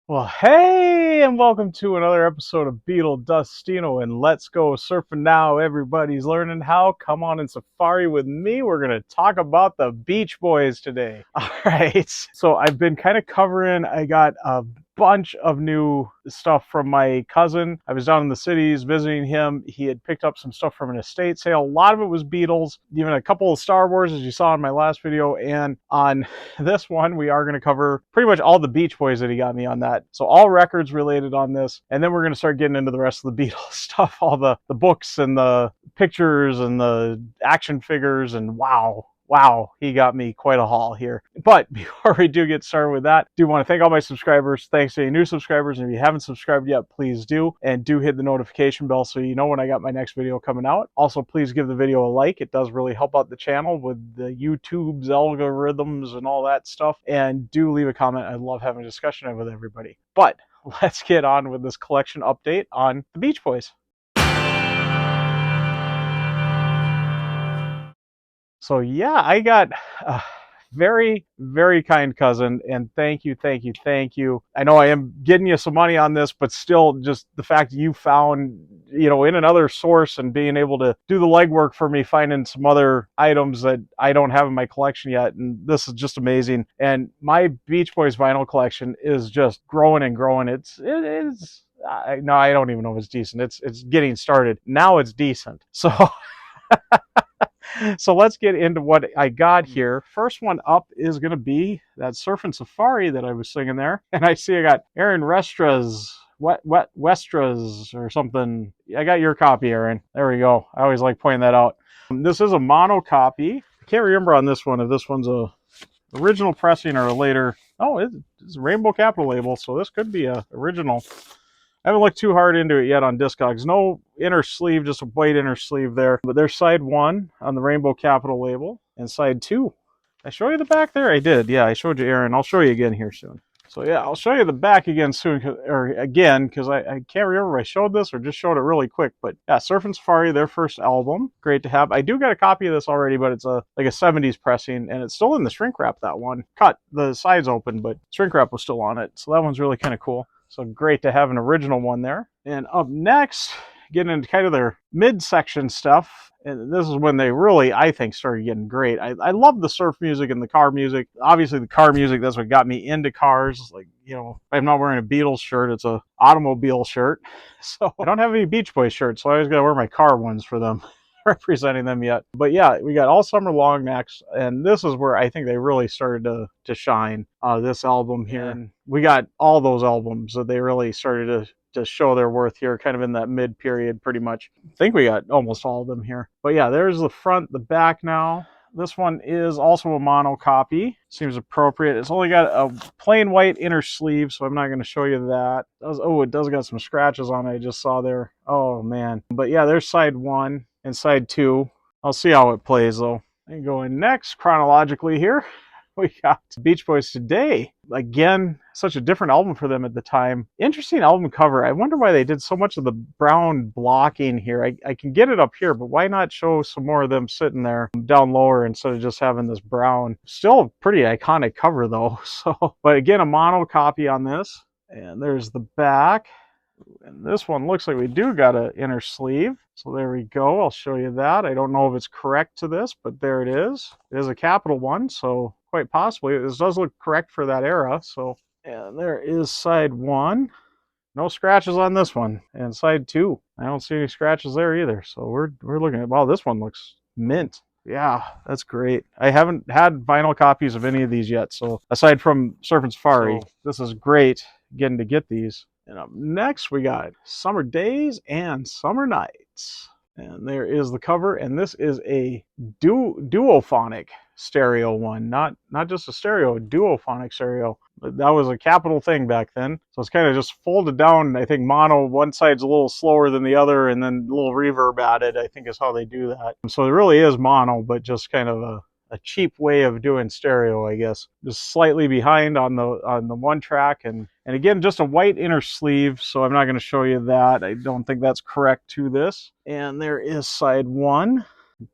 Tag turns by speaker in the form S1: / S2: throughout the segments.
S1: Well, hey, and welcome to another episode of Beetle Dustino and Let's Go Surfing Now. Everybody's learning how. Come on in safari with me. We're going to talk about the Beach Boys today. All right. So I've been kind of covering, I got a bunch of new stuff from my cousin. I was down in the cities visiting him. He had picked up some stuff from an estate sale. A lot of it was Beatles, even a couple of Star Wars, as you saw in my last video. And on this one, we are going to cover pretty much all the Beach Boys that he got me on that. So all records related on this. And then we're going to start getting into the rest of the Beatles stuff, all the books and the pictures and the action figures. And wow, he got me quite a haul here. But before we do get started with that, I do want to thank all my subscribers. Thanks to any new subscribers. And if you haven't subscribed yet, please do. And do hit the notification bell so you know when I got my next video coming out. Also, please give the video a like. It does really help out the channel with the YouTube's algorithms and all that stuff. And do leave a comment. I love having a discussion with everybody. But let's get on with this collection update on the Beach Boys. So yeah, I got a very kind cousin, and thank you. I know I am getting you some money on this, but still, just the fact that you found, in another source and being able to do the legwork for me, finding some other items that I don't have in my collection yet, and this is just amazing. And my Beach Boys vinyl collection is just growing and growing. No, I don't even know if it's decent. It's getting started. Now it's decent. So so let's get into what I got here. First one up is going to be that Surfing Safari that I was singing there. And I see I got Aaron Westras or something. I got your copy, Aaron. There we go. I always like pointing that out. This is a mono copy. I can't remember on this one if this one's a original pressing or a later. Oh, it's a Rainbow Capital label, so this could be a original. I haven't looked too hard into it yet on Discogs. No inner sleeve, just a white inner sleeve there. But there's side 1 on the Rainbow Capital label, and side 2. I show you the back there? I did. Yeah, I showed you, Aaron. I'll show you again here soon. So yeah, I'll show you the back again soon, because I can't remember if I showed this or just showed it really quick. But yeah, Surfing Safari, their first album. Great to have. I do got a copy of this already, but it's like a 70s pressing, and it's still in the shrink wrap, that one. Cut, the sides open, but shrink wrap was still on it. So that one's really kind of cool. So great to have an original one there. And up next, getting into kind of their midsection stuff. And this is when they really, I think, started getting great. I love the surf music and the car music. Obviously, the car music, that's what got me into cars. Like, if I'm not wearing a Beatles shirt, it's a automobile shirt. So I don't have any Beach Boys shirts, so I always got to wear my car ones for them. Representing them yet. But yeah, we got All Summer Long next, and this is where I think they really started to shine, this album here. And we got all those albums that they really started to show their worth here, kind of in that mid period, pretty much. I think we got almost all of them here. But yeah, there's the front, the back now. This one is also a mono copy. Seems appropriate. It's only got a plain white inner sleeve, so I'm not going to show you that. It does got some scratches on it, I just saw there. Oh, man. But yeah, there's side 1 and side 2. I'll see how it plays, though. And going next, chronologically here, we got Beach Boys Today. Again, such a different album for them at the time. Interesting album cover. I wonder why they did so much of the brown blocking here. I can get it up here, but why not show some more of them sitting there down lower instead of just having this brown? Still a pretty iconic cover, though. So, but again, a mono copy on this. And there's the back. And this one looks like we do got an inner sleeve. So there we go. I'll show you that. I don't know if it's correct to this, but there it is. It is a capital one, so quite possibly. This does look correct for that era. So, and there is side 1. No scratches on this one. And side 2. I don't see any scratches there either. So we're looking at, wow, this one looks mint. Yeah, that's great. I haven't had vinyl copies of any of these yet. So aside from Surfing Safari, this is great getting to get these. And up next, we got Summer Days and Summer Nights. And there is the cover, and this is a duophonic stereo one, not just a stereo, a duophonic stereo. But that was a capital thing back then. So it's kind of just folded down. I think mono, one side's a little slower than the other, and then a little reverb added, I think is how they do that. So it really is mono, but just kind of a cheap way of doing stereo, I guess. Just slightly behind on the one track, and again, just a white inner sleeve, so I'm not going to show you that. I don't think that's correct to this. And there is side 1,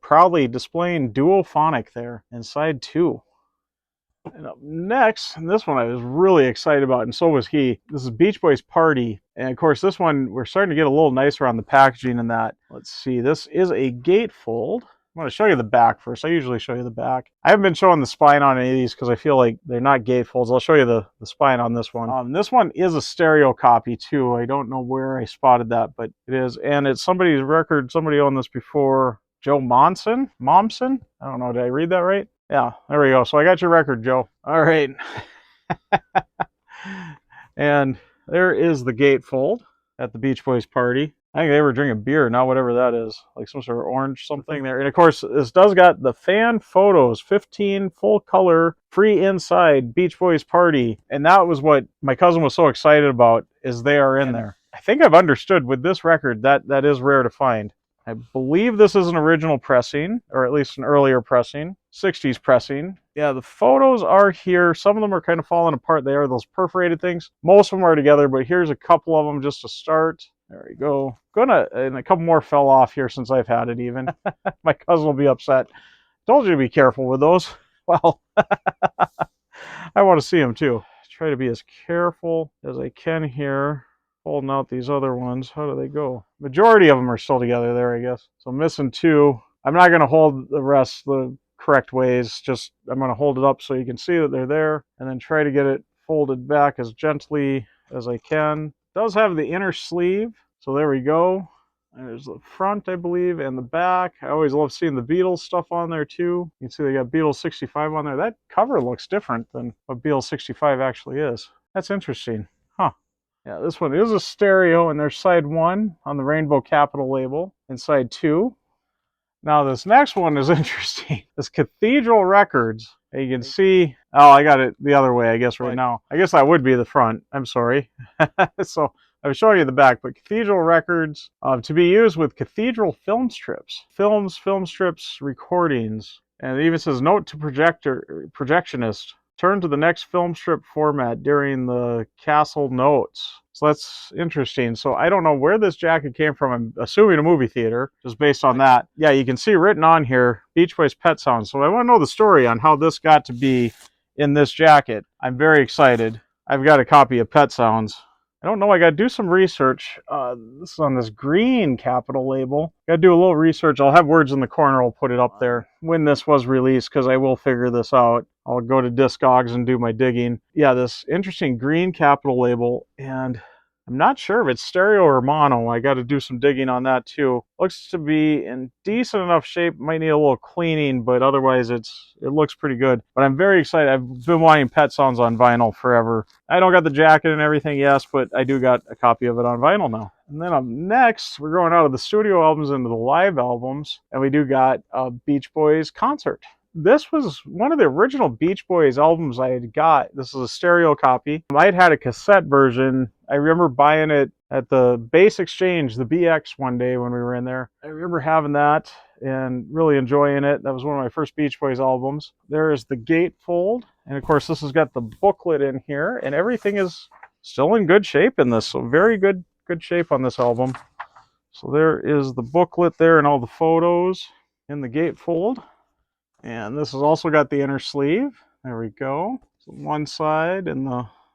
S1: proudly displaying duophonic there, and side 2. And up next, and this one I was really excited about, and so was he. This is Beach Boys Party. And of course, this one, we're starting to get a little nicer on the packaging and that. Let's see, this is a gatefold. I'm going to show you the back first. I usually show you the back. I haven't been showing the spine on any of these because I feel like they're not gatefolds. I'll show you the spine on this one. This one is a stereo copy too. I don't know where I spotted that, but it is. And it's somebody's record. Somebody owned this before. Joe Momsen? I don't know. Did I read that right? Yeah, there we go. So I got your record, Joe. All right. And there is the gatefold at the Beach Boys Party. I think they were drinking beer, not whatever that is, like some sort of orange something there. And of course, this does got the fan photos, 15 full color, free inside Beach Boys Party. And that was what my cousin was so excited about, is they are in there. I think I've understood with this record that is rare to find. I believe this is an original pressing, or at least an earlier pressing, 60s pressing. Yeah, the photos are here. Some of them are kind of falling apart. They are those perforated things. Most of them are together, but here's a couple of them just to start. There we go. And a couple more fell off here since I've had it even. My cousin will be upset. Told you to be careful with those. Well, I want to see them too. Try to be as careful as I can here. Holding out these other ones. How do they go? Majority of them are still together there, I guess. So I'm missing two. I'm not going to hold the rest the correct ways. Just I'm going to hold it up so you can see that they're there, and then try to get it folded back as gently as I can. It does have the inner sleeve, so there we go. There's the front, I believe, and the back. I always love seeing the Beatles stuff on there too. You can see they got Beatles 65 on there. That cover looks different than what Beatles 65 actually is. That's interesting. Huh. Yeah, this one is a stereo, and there's side 1 on the Rainbow Capital label, and side 2. Now this next one is interesting. This Cathedral Records. You can see, oh, I got it the other way, I guess, right now. I guess that would be the front. I'm sorry. So I was showing you the back, but Cathedral Records, to be used with Cathedral film strips. Films, film strips, recordings. And it even says, note to projectionist. Turn to the next film strip format during the Castle notes. So that's interesting. So I don't know where this jacket came from. I'm assuming a movie theater, just based on that. Yeah, you can see written on here, Beach Boys Pet Sounds. So I want to know the story on how this got to be in this jacket. I'm very excited. I've got a copy of Pet Sounds. I don't know. I got to do some research. This is on this green Capital label. Got to do a little research. I'll have words in the corner. I'll put it up there when this was released, because I will figure this out. I'll go to Discogs and do my digging. Yeah, this interesting green Capital label, and I'm not sure if it's stereo or mono. I got to do some digging on that too. Looks to be in decent enough shape. Might need a little cleaning, but otherwise it looks pretty good. But I'm very excited. I've been wanting Pet Sounds on vinyl forever. I don't got the jacket and everything, yes, but I do got a copy of it on vinyl now. And then up next, we're going out of the studio albums into the live albums, and we do got a Beach Boys concert. This was one of the original Beach Boys albums I had got. This is a stereo copy. I had a cassette version. I remember buying it at the Base Exchange, the BX, one day when we were in there. I remember having that and really enjoying it. That was one of my first Beach Boys albums. There is the gatefold. And of course, this has got the booklet in here, and everything is still in good shape in this. So very good shape on this album. So there is the booklet there and all the photos in the gatefold. And this has also got the inner sleeve. There we go. So one side and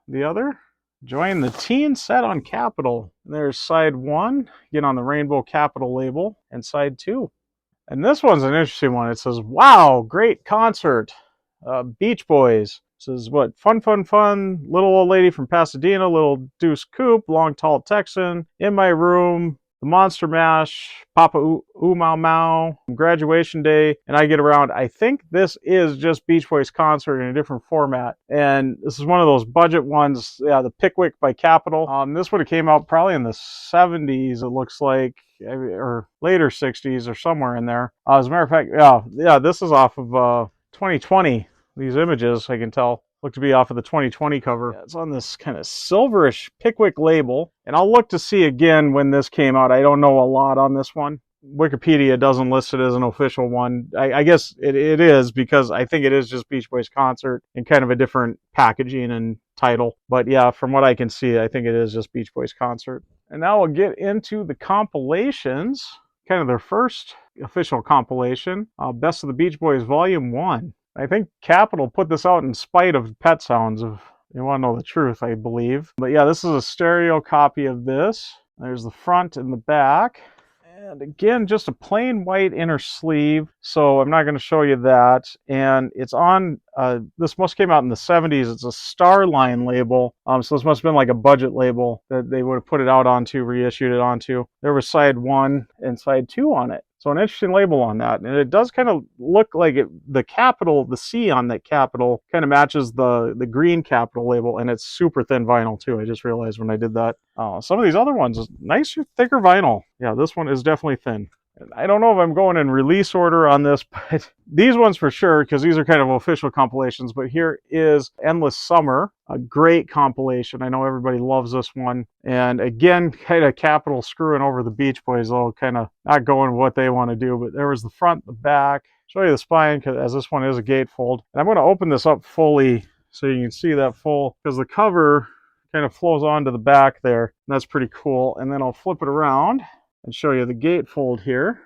S1: the other. Join the teen set on Capital. And there's side 1, again on the Rainbow Capital label, and side 2. And this one's an interesting one. It says, wow, great concert. Beach Boys. It says, what? Fun, fun, fun. Little old lady from Pasadena, little Deuce Coupe, long, tall Texan, in my room. The Monster Mash, Papa Ooh Mau Mau, Graduation Day, and I Get Around. I think this is just Beach Boys concert in a different format. And this is one of those budget ones, yeah, the Pickwick by Capitol. This would have came out probably in the 70s, it looks like, or later 60s or somewhere in there. As a matter of fact, yeah, this is off of 2020. These images, I can tell, look to be off of the 2020 cover. Yeah, it's on this kind of silverish Pickwick label. And I'll look to see again when this came out. I don't know a lot on this one. Wikipedia doesn't list it as an official one. I guess it is, because I think it is just Beach Boys concert in kind of a different packaging and title. But yeah, from what I can see, I think it is just Beach Boys concert. And now we'll get into the compilations, kind of their first official compilation, Best of the Beach Boys Volume 1. I think Capitol put this out in spite of Pet Sounds, if you want to know the truth, I believe. But yeah, this is a stereo copy of this. There's the front and the back. And again, just a plain white inner sleeve, so I'm not going to show you that. And it's on, this must came out in the 70s. It's a Starline label, so this must have been like a budget label that they would have put it out onto, reissued it onto. There was side 1 and side 2 on it. So an interesting label on that. And it does kind of look like the Capitol, the C on that Capitol kind of matches the green Capitol label, and it's super thin vinyl too. I just realized when I did that. Some of these other ones, nicer, thicker vinyl. Yeah, this one is definitely thin. I don't know if I'm going in release order on this, but these ones for sure, because these are kind of official compilations. But here is Endless Summer, a great compilation. I know everybody loves this one. And again, kind of Capitol screwing over the Beach Boys, though, kind of not going what they want to do. But there was the front, the back. Show you the spine, as this one is a gatefold. And I'm going to open this up fully so you can see that full, because the cover kind of flows onto the back there. And that's pretty cool. And then I'll flip it around and show you the gatefold here.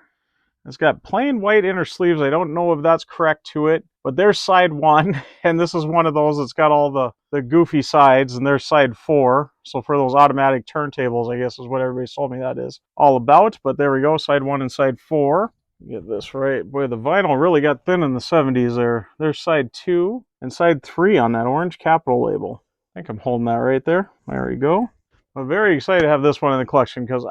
S1: It's got plain white inner sleeves. I don't know if that's correct to it, but there's side 1, and this is one of those that's got all the goofy sides, and there's side 4. So for those automatic turntables, I guess is what everybody's told me that is all about. But there we go, side 1 and side 4. Get this right. Boy, the vinyl really got thin in the 70s there. There's side 2 and side 3 on that orange Capitol label. I think I'm holding that right there. There we go. I'm very excited to have this one in the collection, because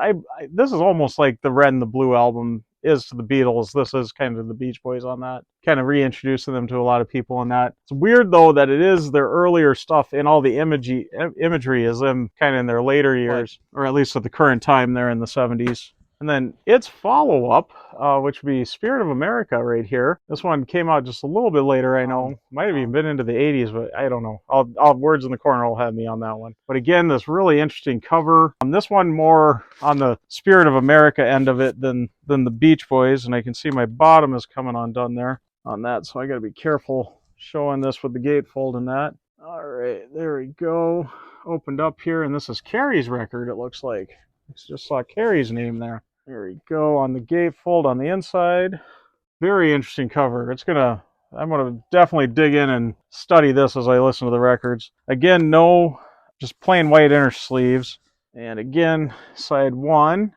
S1: this is almost like the Red and the Blue album is to the Beatles. This is kind of the Beach Boys on that, kind of reintroducing them to a lot of people on that. It's weird though that it is their earlier stuff, and all the imagery is them kind of in their later years, or at least at the current time there in the 70s. And then its follow-up, which would be Spirit of America right here. This one came out just a little bit later, I know. Might have even been into the 80s, but I don't know. I'll Words in the Corner will have me on that one. But again, this really interesting cover. This one more on the Spirit of America end of it than the Beach Boys. And I can see my bottom is coming undone there on that, so I got to be careful showing this with the gatefold and that. All right, there we go. Opened up here, and this is Carrie's record, it looks like. I just saw Carrie's name there. There we go on the gatefold on the inside. Very interesting cover. I'm gonna definitely dig in and study this as I listen to the records. Again, no, just plain white inner sleeves. And again, side 1.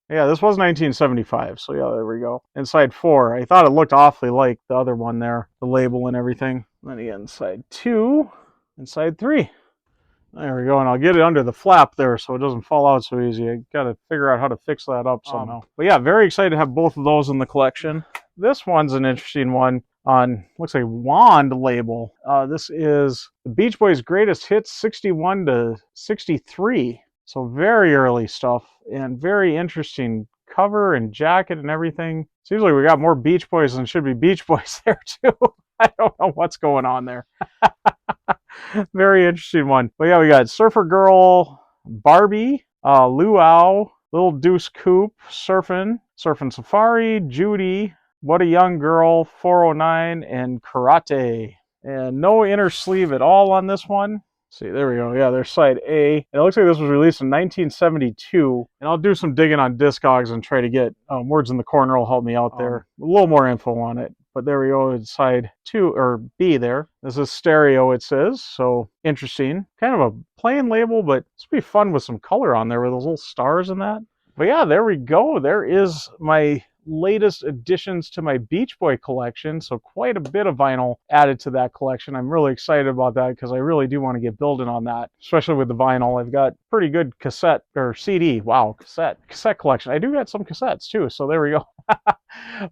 S1: Yeah, this was 1975, so yeah, there we go. And side 4, I thought it looked awfully like the other one there, the label and everything. Then again, side 2 and side 3. There we go, and I'll get it under the flap there so it doesn't fall out so easy. I got to figure out how to fix that up somehow. But yeah, very excited to have both of those in the collection. This one's an interesting one on, looks like Wand label. This is the Beach Boys' greatest hits, 61 to 63. So very early stuff, and very interesting cover and jacket and everything. Seems like we got more Beach Boys than should be Beach Boys there too. I don't know what's going on there. Very interesting one. But yeah, we got Surfer Girl, Barbie, Luau, Little Deuce Coupe, Surfin' Safari, Judy, What a Young Girl, 409, and Karate. And no inner sleeve at all on this one. See, there we go. Yeah, there's side A. And it looks like this was released in 1972. And I'll do some digging on Discogs and try to get Words in the Corner will help me out there. A little more info on it. But there we go, it's side 2, or B there. This is stereo, it says, so interesting. Kind of a plain label, but it's be fun with some color on there with those little stars and that. But yeah, there we go. There is my latest additions to my Beach Boy collection, so quite a bit of vinyl added to that collection. I'm really excited about that because I really do want to get building on that, especially with the vinyl. I've got pretty good cassette or CD, wow, cassette collection. I do got some cassettes too, so there we go.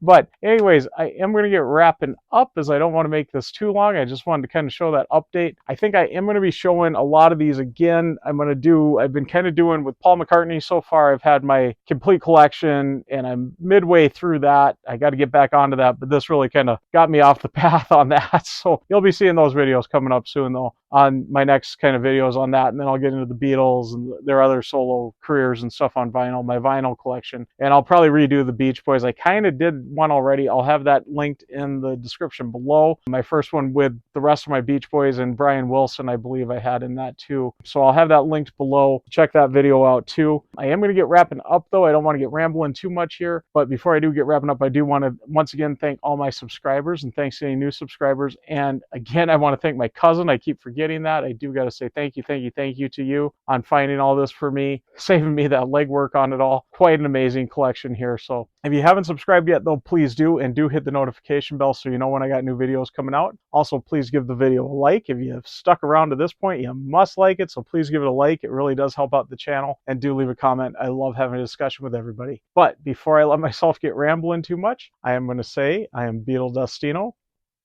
S1: But anyways, I am going to get wrapping up as I don't want to make this too long. I just wanted to kind of show that update. I think I am going to be showing a lot of these again. I've been kind of doing with Paul McCartney so far. I've had my complete collection and I'm midway through that. I got to get back onto that, but this really kind of got me off the path on that. So you'll be seeing those videos coming up soon though. on my next kind of videos on that, and then I'll get into the Beatles and their other solo careers and stuff on vinyl, my vinyl collection. And I'll probably redo the Beach Boys. I kind of did one already. I'll have that linked in the description below. My first one with the rest of my Beach Boys and Brian Wilson, I believe I had in that too. So I'll have that linked below. Check that video out too. I am going to get wrapping up though. I don't want to get rambling too much here, but before I do get wrapping up, I do want to once again thank all my subscribers, and thanks to any new subscribers. And again, I want to thank my cousin. I keep forgetting that. I do got to say thank you to you on finding all this for me, saving me that legwork on it all. Quite an amazing collection here. So if you haven't subscribed yet though, please do, and do hit the notification bell so you know when I got new videos coming out. Also, please give the video a like. If you have stuck around to this point, you must like it, so please give it a like. It really does help out the channel. And do leave a comment. I love having a discussion with everybody. But before I let myself get rambling too much, I am going to say I am Beetle Dustino,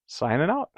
S1: signing out.